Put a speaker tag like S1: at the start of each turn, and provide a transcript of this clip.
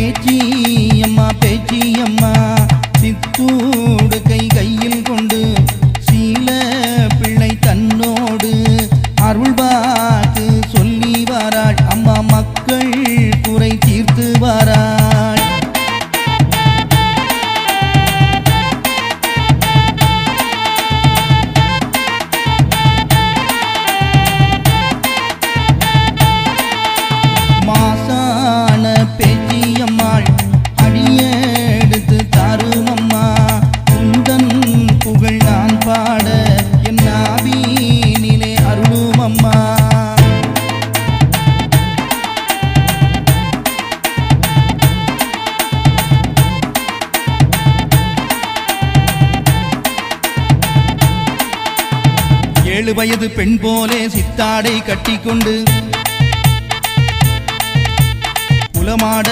S1: பேச்சியம்மா பேச்சியம்மா சித்தூடு கையில் கொண்டு சீல பிள்ளை தன்னோடு அருள்வாக்கு சொல்லி வாராள் அம்மா மக்கள் குறை தீர்த்து வாராள். மாசான பேச்சியம்மாள் அடியெடுத்து தாருமம்மா உந்தன் புகழ் நான் பாட என் நாவினிலே அருளுமம்மா. ஏழு வயது பெண் போலே சித்தாடை கட்டிக்கொண்டு குலமாட